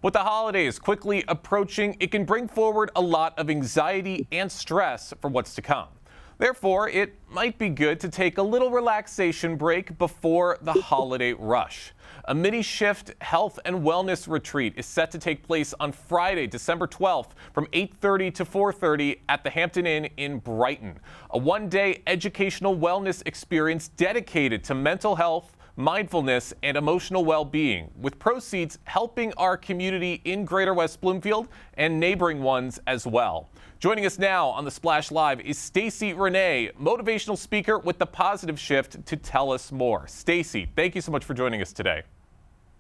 With the holidays quickly approaching, it can bring forward a lot of anxiety and stress for what's to come. Therefore, it might be good to take a little relaxation break before the holiday rush. A mini shift health and wellness retreat is set to take place on Friday, December 12th from 8:30 to 4:30 at the Hampton Inn in Brighton. A one-day educational wellness experience dedicated to mental health, mindfulness, and emotional well-being, with proceeds helping our community in Greater West Bloomfield and neighboring ones as well. Joining us now on the Splash Live is Stacie Rene, motivational speaker with The Positive Shift, to tell us more. Stacie, thank you so much for joining us today.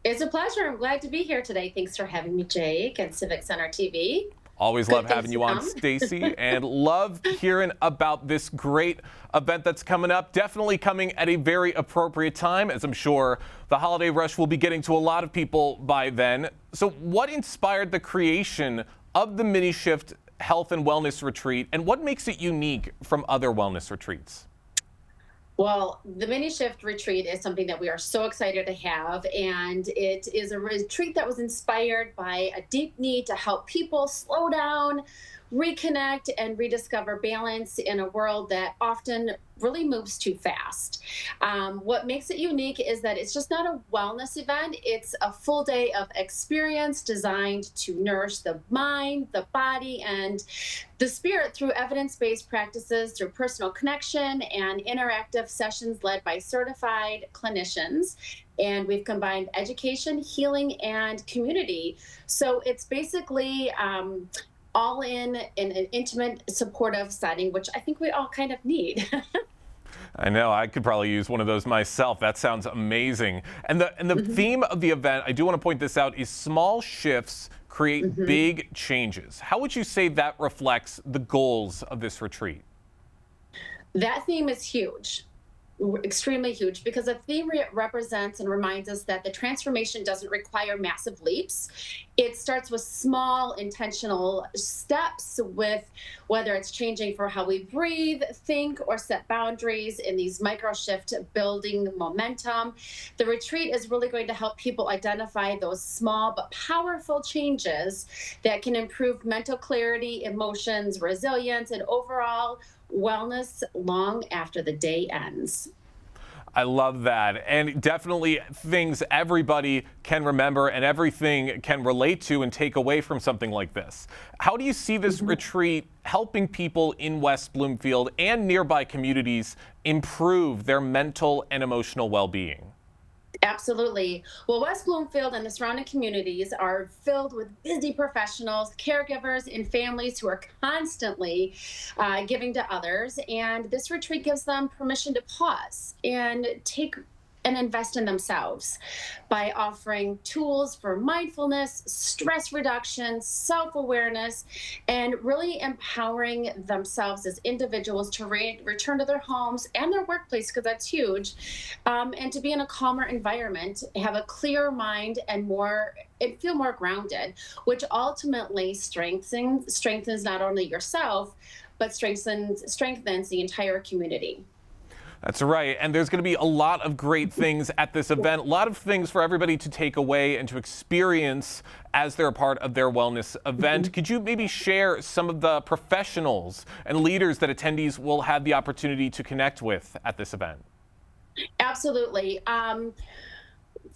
It's a pleasure. I'm glad to be here today. Thanks for having me, Jake, and Civic Center TV. Always love having you on, Stacie, and love hearing about this great event that's coming up. Definitely coming at a very appropriate time, as I'm sure the holiday rush will be getting to a lot of people by then. So what inspired the creation of the Mini Shift Health and Wellness Retreat, and what makes it unique from other wellness retreats? Well, the Mini Shift Retreat is something that we are so excited to have, and it is a retreat that was inspired by a deep need to help people slow down, reconnect, and rediscover balance in a world that often really moves too fast. What makes it unique is that it's just not a wellness event. It's a full day of experience designed to nourish the mind, the body, and the spirit through evidence-based practices, through personal connection and interactive sessions led by certified clinicians. And we've combined education, healing, and community. So it's basically all in an intimate, supportive setting, which I think we all kind of need. I know, I could probably use one of those myself. That sounds amazing. And the theme of the event, I do want to point this out, is small shifts create big changes. How would you say that reflects the goals of this retreat? That theme is huge. Extremely huge, because the theme represents and reminds us that the transformation doesn't require massive leaps. It starts with small intentional steps, with whether it's changing for how we breathe, think, or set boundaries in these micro shift building momentum. The retreat is really going to help people identify those small but powerful changes that can improve mental clarity, emotions, resilience, and overall wellness long after the day ends. I love that. And definitely things everybody can remember and everything can relate to and take away from something like this. How do you see this retreat helping people in West Bloomfield and nearby communities improve their mental and emotional well-being? Absolutely. Well, West Bloomfield and the surrounding communities are filled with busy professionals, caregivers, and families who are constantly giving to others. And this retreat gives them permission to pause and take and invest in themselves by offering tools for mindfulness, stress reduction, self-awareness, and really empowering themselves as individuals to return to their homes and their workplace, because that's huge, and to be in a calmer environment, have a clearer mind, and feel more grounded, which ultimately strengthens not only yourself, but strengthens the entire community. That's right. And there's going to be a lot of great things at this event, a lot of things for everybody to take away and to experience as they're a part of their wellness event. Could you maybe share some of the professionals and leaders that attendees will have the opportunity to connect with at this event? Absolutely.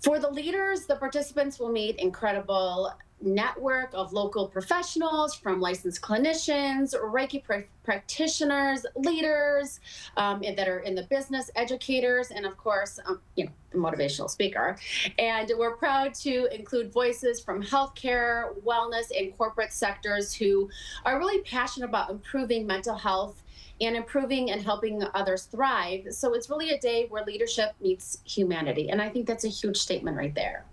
For the leaders, the participants will meet incredible network of local professionals, from licensed clinicians, Reiki practitioners, leaders that are in the business, educators, and of course, the motivational speaker. And we're proud to include voices from healthcare, wellness, and corporate sectors who are really passionate about improving mental health and improving and helping others thrive. So it's really a day where leadership meets humanity. And I think that's a huge statement right there.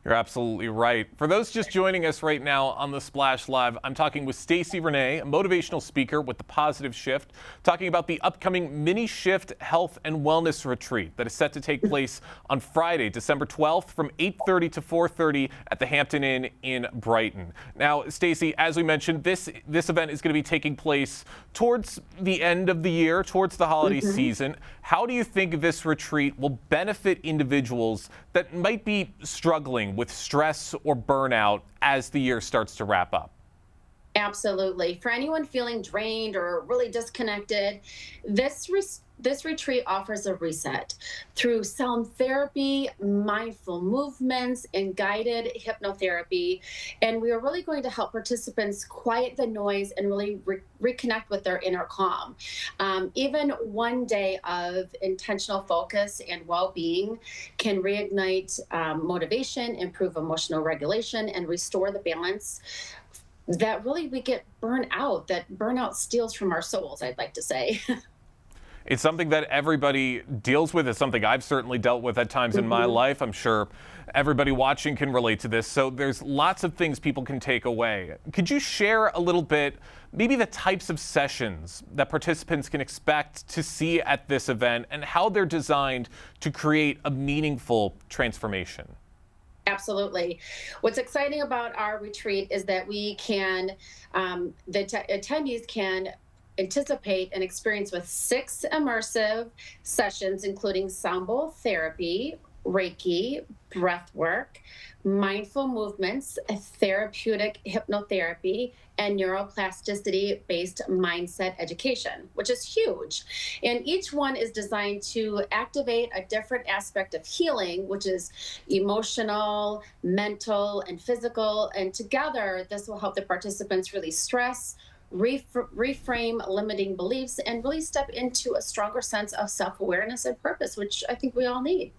You're absolutely right. For those just joining us right now on the Splash Live, I'm talking with Stacie Rene, a motivational speaker with The Positive Shift, talking about the upcoming Mini Shift Health and Wellness Retreat that is set to take place on Friday, December 12th from 8:30 to 4:30 at the Hampton Inn in Brighton. Now, Stacie, as we mentioned, this event is going to be taking place towards the end of the year, towards the holiday season. How do you think this retreat will benefit individuals that might be struggling with stress or burnout as the year starts to wrap up? Absolutely. For anyone feeling drained or really disconnected, this retreat offers a reset through sound therapy, mindful movements, and guided hypnotherapy. And we are really going to help participants quiet the noise and really reconnect with their inner calm. Even one day of intentional focus and well-being can reignite motivation, improve emotional regulation, and restore the balance that really we get burnt out, that burnout steals from our souls, I'd like to say. It's something that everybody deals with. It's something I've certainly dealt with at times in my life. I'm sure everybody watching can relate to this. So there's lots of things people can take away. Could you share a little bit, maybe the types of sessions that participants can expect to see at this event and how they're designed to create a meaningful transformation? Absolutely. What's exciting about our retreat is that we can, attendees can anticipate an experience with 6 immersive sessions, including sound bowl therapy, Reiki, breath work, mindful movements, therapeutic hypnotherapy, and neuroplasticity based mindset education, which is huge. And each one is designed to activate a different aspect of healing, which is emotional, mental, and physical. And together, this will help the participants release stress, reframe limiting beliefs, and really step into a stronger sense of self awareness and purpose, which I think we all need.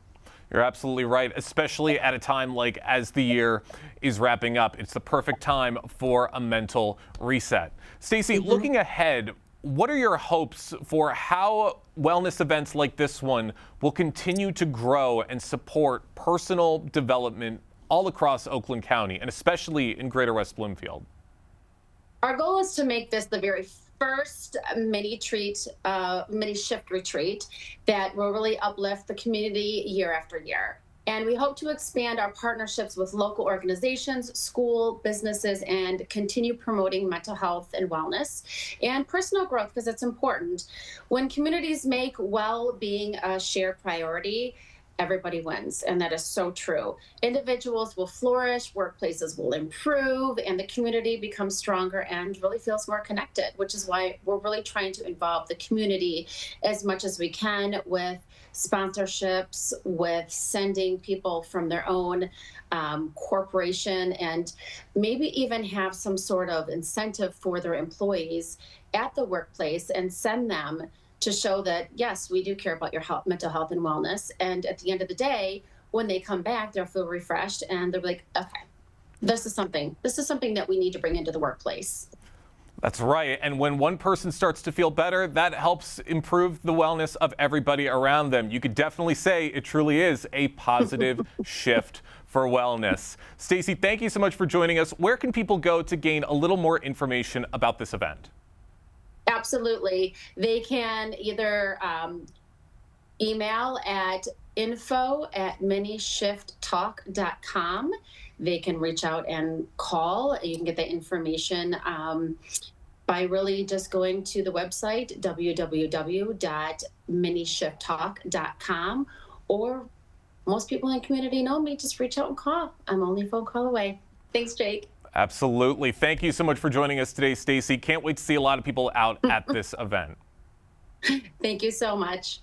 You're absolutely right, especially at a time like as the year is wrapping up. It's the perfect time for a mental reset. Stacie, looking ahead, what are your hopes for how wellness events like this one will continue to grow and support personal development all across Oakland County, and especially in Greater West Bloomfield? Our goal is to make this the very first mini shift retreat that will really uplift the community year after year. And we hope to expand our partnerships with local organizations, school, businesses, and continue promoting mental health and wellness and personal growth because it's important. When communities make well-being a shared priority, everybody wins, and that is so true. Individuals will flourish, workplaces will improve, and the community becomes stronger and really feels more connected, which is why we're really trying to involve the community as much as we can with sponsorships, with sending people from their own corporation, and maybe even have some sort of incentive for their employees at the workplace and send them to show that, yes, we do care about your health, mental health and wellness. And at the end of the day, when they come back, they'll feel refreshed and they'll be like, okay, this is something that we need to bring into the workplace. That's right. And when one person starts to feel better, that helps improve the wellness of everybody around them. You could definitely say it truly is a positive shift for wellness. Stacie, thank you so much for joining us. Where can people go to gain a little more information about this event? Absolutely. They can either email at info@minishiftalk.com. They can reach out and call. You can get that information by really just going to the website, www.minishiftalk.com. Or most people in the community know me, just reach out and call. I'm only a phone call away. Thanks, Jake. Absolutely. Thank you so much for joining us today, Stacie. Can't wait to see a lot of people out at this event. Thank you so much.